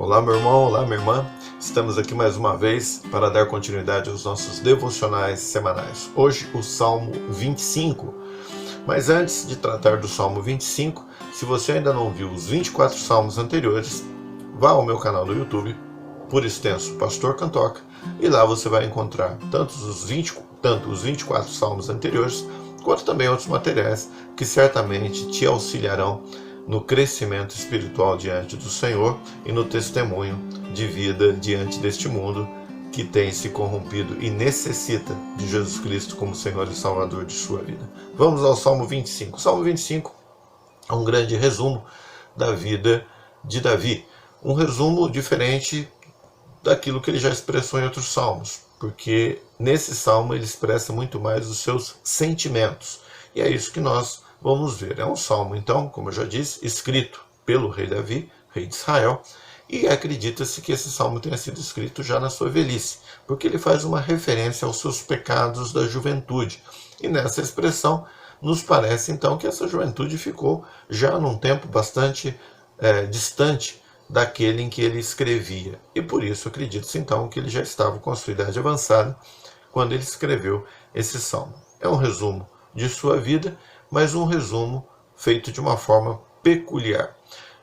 Olá, meu irmão, olá, minha irmã. Estamos aqui mais uma vez para dar continuidade aos nossos devocionais semanais. Hoje, o Salmo 25. Mas antes de tratar do Salmo 25, se você ainda não viu os 24 salmos anteriores, vá ao meu canal do YouTube, por extenso Pastor Cantoca, e lá você vai encontrar tanto os 24 salmos anteriores, quanto também outros materiais que certamente te auxiliarão no crescimento espiritual diante do Senhor e no testemunho de vida diante deste mundo que tem se corrompido e necessita de Jesus Cristo como Senhor e Salvador de sua vida. Vamos ao Salmo 25. O Salmo 25 é um grande resumo da vida de Davi. Um resumo diferente daquilo que ele já expressou em outros salmos, porque nesse salmo ele expressa muito mais os seus sentimentos. E é isso que nós vamos ver. É um salmo, então, como eu já disse, escrito pelo rei Davi, rei de Israel, e acredita-se que esse salmo tenha sido escrito já na sua velhice, porque ele faz uma referência aos seus pecados da juventude. E nessa expressão, nos parece então que essa juventude ficou já num tempo bastante distante daquele em que ele escrevia. E por isso acredita-se então que ele já estava com a sua idade avançada quando ele escreveu esse salmo. É um resumo de sua vida, mas um resumo feito de uma forma peculiar.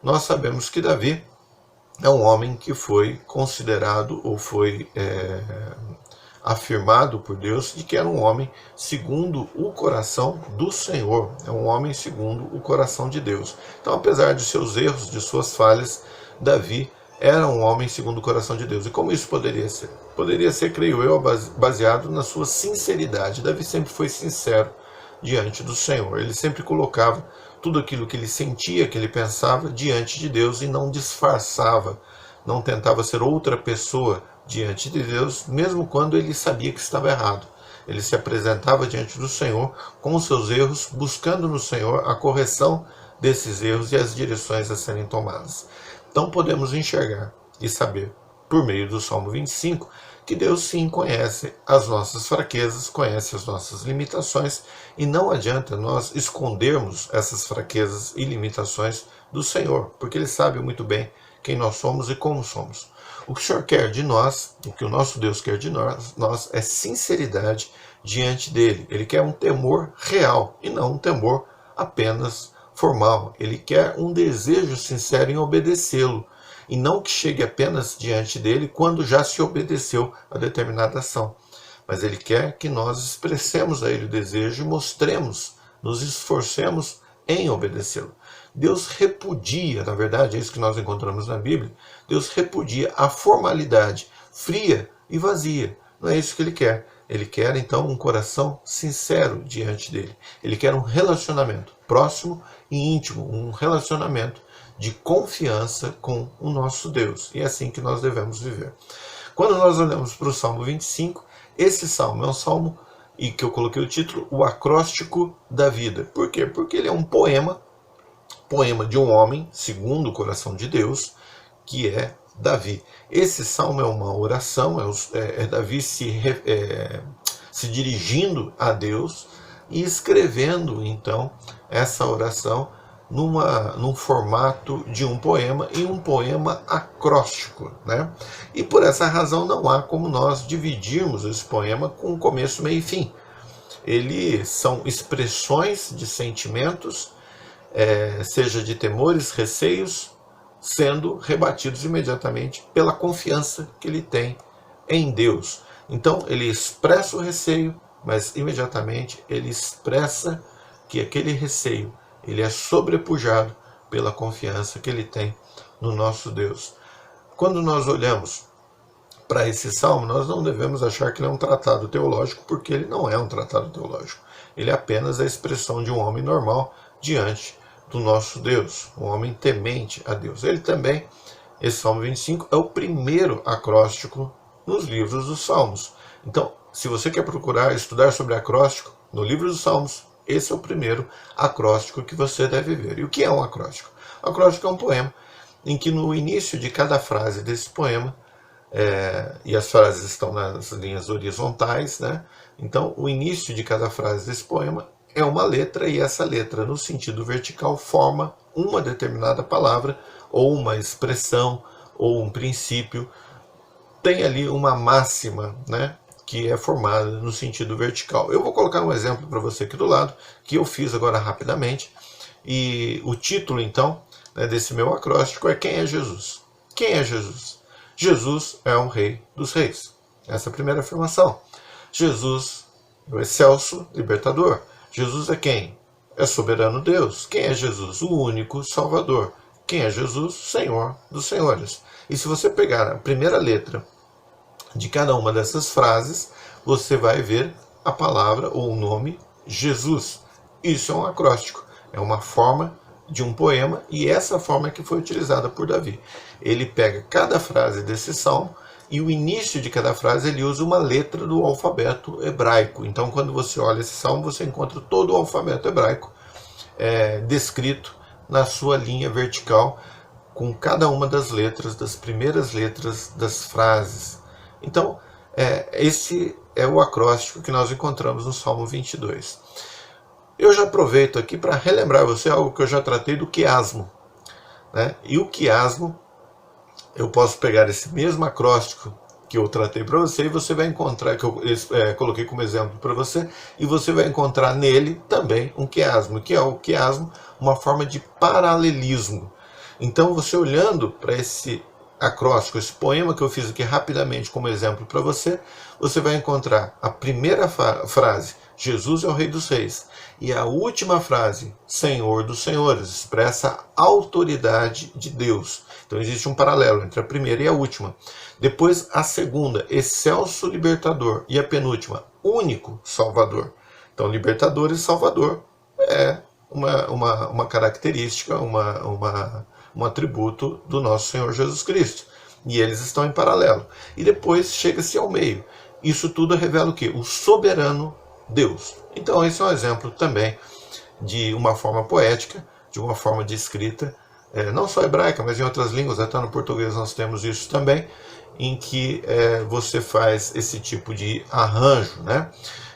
Nós sabemos que Davi é um homem que foi considerado ou foi afirmado por Deus de que era um homem segundo o coração do Senhor, é um homem segundo o coração de Deus. Então, apesar de seus erros, de suas falhas, Davi era um homem segundo o coração de Deus. E como isso poderia ser? Poderia ser, creio eu, baseado na sua sinceridade. Davi sempre foi sincero diante do Senhor. Ele sempre colocava tudo aquilo que ele sentia, que ele pensava diante de Deus e não disfarçava, não tentava ser outra pessoa diante de Deus, mesmo quando ele sabia que estava errado. Ele se apresentava diante do Senhor com os seus erros, buscando no Senhor a correção desses erros e as direções a serem tomadas. Então podemos enxergar e saber, por meio do Salmo 25, que Deus sim conhece as nossas fraquezas, conhece as nossas limitações, e não adianta nós escondermos essas fraquezas e limitações do Senhor, porque Ele sabe muito bem quem nós somos e como somos. O que o Senhor quer de nós, o que o nosso Deus quer de nós é sinceridade diante dEle. Ele quer um temor real e não um temor apenas formal. Ele quer um desejo sincero em obedecê-lo, e não que chegue apenas diante dele quando já se obedeceu a determinada ação. Mas ele quer que nós expressemos a ele o desejo e mostremos, nos esforcemos em obedecê-lo. Deus repudia, na verdade, é isso que nós encontramos na Bíblia, Deus repudia a formalidade fria e vazia. Não é isso que ele quer. Ele quer, então, um coração sincero diante dele. Ele quer um relacionamento próximo e íntimo, um relacionamento de confiança com o nosso Deus. E é assim que nós devemos viver. Quando nós olhamos para o Salmo 25, esse salmo é um salmo, e que eu coloquei o título, o acróstico da vida. Por quê? Porque ele é um poema de um homem, segundo o coração de Deus, que é Davi. Esse salmo é uma oração, é Davi se dirigindo a Deus e escrevendo, então, essa oração num formato de um poema, e um poema acróstico, né? E por essa razão não há como nós dividirmos esse poema com começo, meio e fim. Eles são expressões de sentimentos, seja de temores, receios, sendo rebatidos imediatamente pela confiança que ele tem em Deus. Então ele expressa o receio, mas imediatamente ele expressa que aquele receio ele é sobrepujado pela confiança que ele tem no nosso Deus. Quando nós olhamos para esse salmo, nós não devemos achar que ele é um tratado teológico, porque ele não é um tratado teológico. Ele é apenas a expressão de um homem normal diante do nosso Deus, um homem temente a Deus. Ele também, esse Salmo 25, é o primeiro acróstico nos livros dos Salmos. Então, se você quer procurar estudar sobre acróstico, no livro dos Salmos, esse é o primeiro acróstico que você deve ver. E o que é um acróstico? O acróstico é um poema em que no início de cada frase desse poema, e as frases estão nas linhas horizontais, né? Então o início de cada frase desse poema é uma letra, e essa letra no sentido vertical forma uma determinada palavra, ou uma expressão, ou um princípio, tem ali uma máxima, né, que é formada no sentido vertical. Eu vou colocar um exemplo para você aqui do lado, que eu fiz agora rapidamente, e o título, então, né, desse meu acróstico é: quem é Jesus? Quem é Jesus? Jesus é o Rei dos Reis. Essa é a primeira afirmação. Jesus é o excelso libertador. Jesus é quem? É soberano Deus. Quem é Jesus? O único Salvador. Quem é Jesus? Senhor dos senhores. E se você pegar a primeira letra de cada uma dessas frases, você vai ver a palavra ou o nome Jesus. Isso é um acróstico, é uma forma de um poema, e essa forma é que foi utilizada por Davi. Ele pega cada frase desse salmo e o início de cada frase ele usa uma letra do alfabeto hebraico. Então, quando você olha esse salmo, você encontra todo o alfabeto hebraico descrito na sua linha vertical, com cada uma das letras, das primeiras letras das frases. Então, esse é o acróstico que nós encontramos no Salmo 22. Eu já aproveito aqui para relembrar você algo que eu já tratei do quiasmo, né? E o quiasmo, eu posso pegar esse mesmo acróstico que eu tratei para você, e você vai encontrar, que eu coloquei como exemplo para você, e você vai encontrar nele também um quiasmo. Que é o quiasmo? Uma forma de paralelismo. Então, você olhando para esse acróstico, esse poema que eu fiz aqui rapidamente como exemplo para você, você vai encontrar a primeira frase: Jesus é o Rei dos Reis, e a última frase: Senhor dos Senhores, expressa a autoridade de Deus. Então existe um paralelo entre a primeira e a última. Depois a segunda: excelso libertador, e a penúltima: único Salvador. Então libertador e Salvador é uma característica, um atributo do nosso Senhor Jesus Cristo. E eles estão em paralelo. E depois chega-se ao meio. Isso tudo revela o quê? O soberano Deus. Então esse é um exemplo também de uma forma poética, de uma forma de escrita, não só hebraica, mas em outras línguas, até no português nós temos isso também, em que você faz esse tipo de arranjo, né?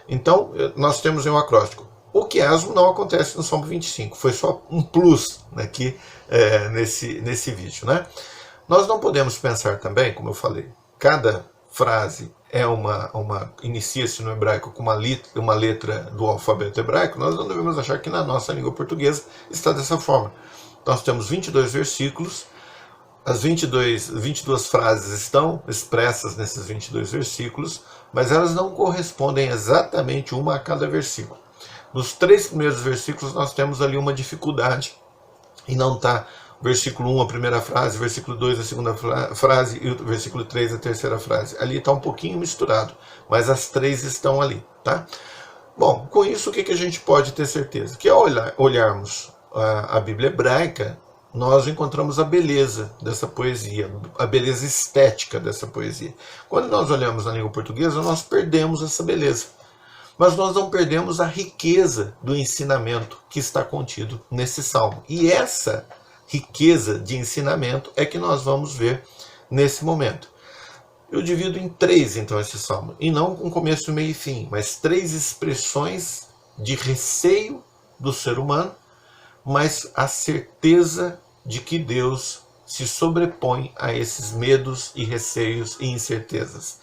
Então nós temos um acróstico. O quiasmo não acontece no Salmo 25, foi só um plus aqui nesse vídeo, né? Nós não podemos pensar também, como eu falei, cada frase inicia-se no hebraico com uma letra do alfabeto hebraico. Nós não devemos achar que na nossa língua portuguesa está dessa forma. Nós temos 22 versículos, as 22 frases estão expressas nesses 22 versículos, mas elas não correspondem exatamente uma a cada versículo. Nos 3 primeiros versículos nós temos ali uma dificuldade, e não está versículo 1 a primeira frase, versículo 2 a segunda frase e o versículo 3 a terceira frase. Ali está um pouquinho misturado, mas as 3 estão ali, tá? Bom, com isso o que a gente pode ter certeza? Que ao olharmos a Bíblia hebraica, nós encontramos a beleza dessa poesia, a beleza estética dessa poesia. Quando nós olhamos na língua portuguesa, nós perdemos essa beleza. Mas nós não perdemos a riqueza do ensinamento que está contido nesse salmo. E essa riqueza de ensinamento é que nós vamos ver nesse momento. Eu divido em 3, então, esse salmo. E não com começo, meio e fim, mas 3 expressões de receio do ser humano, mas a certeza de que Deus se sobrepõe a esses medos e receios e incertezas.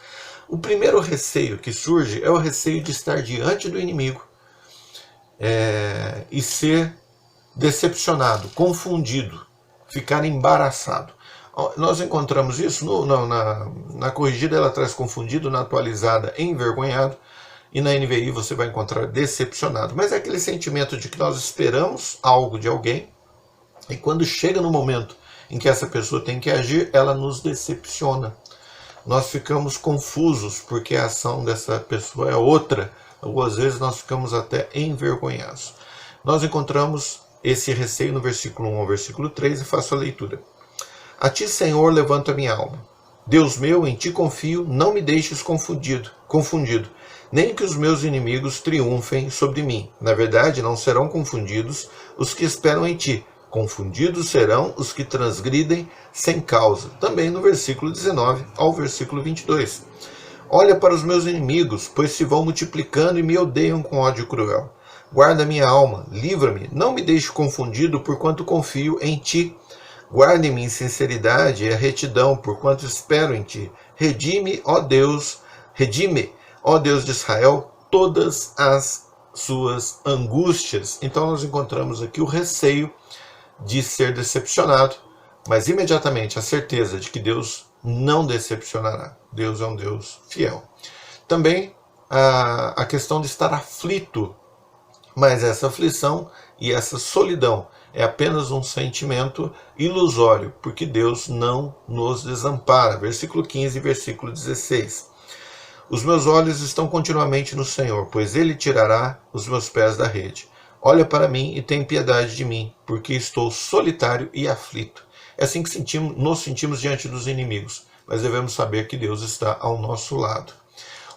O primeiro receio que surge é o receio de estar diante do inimigo e ser decepcionado, confundido, ficar embaraçado. Nós encontramos isso na corrigida, ela traz confundido, na atualizada, envergonhado, e na NVI você vai encontrar decepcionado. Mas é aquele sentimento de que nós esperamos algo de alguém, e quando chega no momento em que essa pessoa tem que agir, ela nos decepciona. Nós ficamos confusos porque a ação dessa pessoa é outra, ou às vezes nós ficamos até envergonhados. Nós encontramos esse receio no versículo 1 ao versículo 3 e faço a leitura. A ti, Senhor, levanto a minha alma. Deus meu, em ti confio, não me deixes confundido, nem que os meus inimigos triunfem sobre mim. Na verdade, não serão confundidos os que esperam em ti. Confundidos serão os que transgridem sem causa. Também no versículo 19 ao versículo 22. Olha para os meus inimigos, pois se vão multiplicando e me odeiam com ódio cruel. Guarda minha alma, livra-me, não me deixe confundido, porquanto confio em ti. Guarda-me em sinceridade e a retidão, porquanto espero em ti. Redime, ó Deus, redime, ó Deus de Israel, todas as suas angústias. Então nós encontramos aqui o receio de ser decepcionado, mas imediatamente a certeza de que Deus não decepcionará. Deus é um Deus fiel. Também a questão de estar aflito, mas essa aflição e essa solidão é apenas um sentimento ilusório, porque Deus não nos desampara. Versículo 15 e versículo 16. Os meus olhos estão continuamente no Senhor, pois Ele tirará os meus pés da rede. Olha para mim e tem piedade de mim, porque estou solitário e aflito. É assim que nos sentimos diante dos inimigos, mas devemos saber que Deus está ao nosso lado.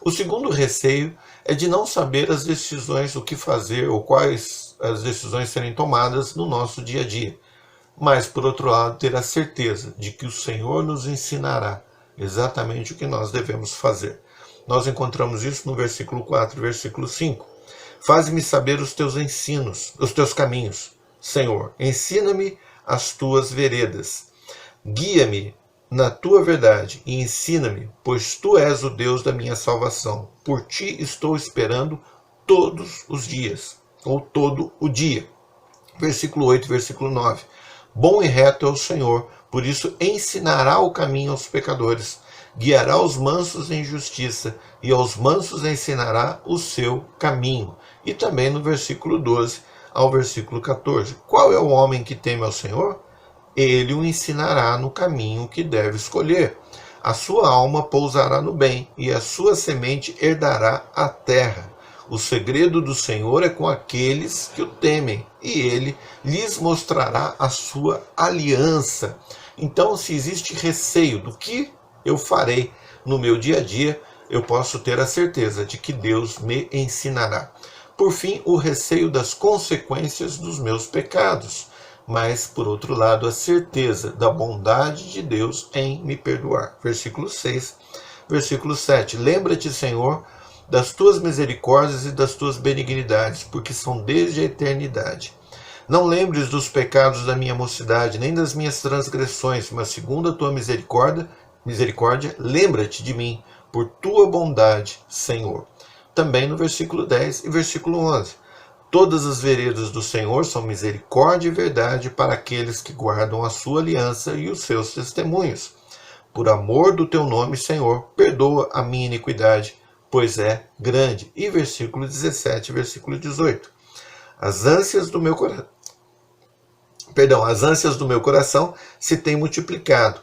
O segundo receio é de não saber as decisões, o que fazer ou quais as decisões serem tomadas no nosso dia a dia. Mas, por outro lado, ter a certeza de que o Senhor nos ensinará exatamente o que nós devemos fazer. Nós encontramos isso no versículo 4 e versículo 5. Faze-me saber os teus ensinos, os teus caminhos, Senhor. Ensina-me as tuas veredas. Guia-me na tua verdade e ensina-me, pois tu és o Deus da minha salvação. Por ti estou esperando todos os dias, ou todo o dia. Versículo 8, versículo 9. Bom e reto é o Senhor, por isso ensinará o caminho aos pecadores. Guiará os mansos em justiça, e aos mansos ensinará o seu caminho. E também no versículo 12 ao versículo 14. Qual é o homem que teme ao Senhor? Ele o ensinará no caminho que deve escolher. A sua alma pousará no bem, e a sua semente herdará a terra. O segredo do Senhor é com aqueles que o temem, e ele lhes mostrará a sua aliança. Então, se existe receio do que eu farei no meu dia a dia, eu posso ter a certeza de que Deus me ensinará. Por fim, o receio das consequências dos meus pecados, mas, por outro lado, a certeza da bondade de Deus em me perdoar. Versículo 6, versículo 7. Lembra-te, Senhor, das tuas misericórdias e das tuas benignidades, porque são desde a eternidade. Não lembres dos pecados da minha mocidade, nem das minhas transgressões, mas segundo a tua misericórdia, lembra-te de mim, por tua bondade, Senhor. Também no versículo 10 e versículo 11. Todas as veredas do Senhor são misericórdia e verdade para aqueles que guardam a sua aliança e os seus testemunhos. Por amor do teu nome, Senhor, perdoa a minha iniquidade, pois é grande. E versículo 17 e versículo 18. As ânsias do meu coração se têm multiplicado.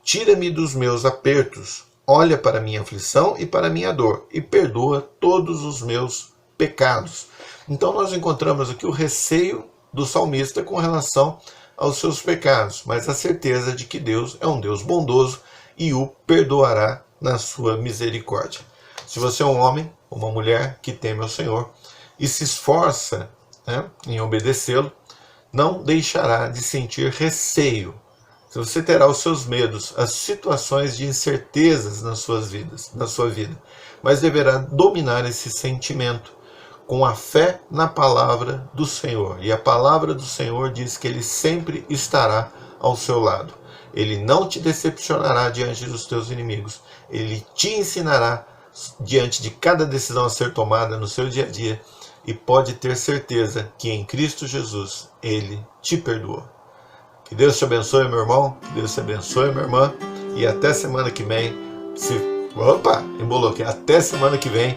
Tira-me dos meus apertos, olha para minha aflição e para minha dor, e perdoa todos os meus pecados. Então nós encontramos aqui o receio do salmista com relação aos seus pecados, mas a certeza de que Deus é um Deus bondoso e o perdoará na sua misericórdia. Se você é um homem ou uma mulher que teme ao Senhor e se esforça, em obedecê-lo, não deixará de sentir receio. Você terá os seus medos, as situações de incertezas na sua vida, mas deverá dominar esse sentimento com a fé na palavra do Senhor. E a palavra do Senhor diz que Ele sempre estará ao seu lado. Ele não te decepcionará diante dos teus inimigos. Ele te ensinará diante de cada decisão a ser tomada no seu dia a dia. E pode ter certeza que em Cristo Jesus Ele te perdoou. Que Deus te abençoe, meu irmão. Que Deus te abençoe, minha irmã. E até semana que vem. Até semana que vem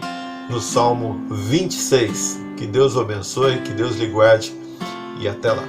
no Salmo 26. Que Deus o abençoe, que Deus lhe guarde. E até lá.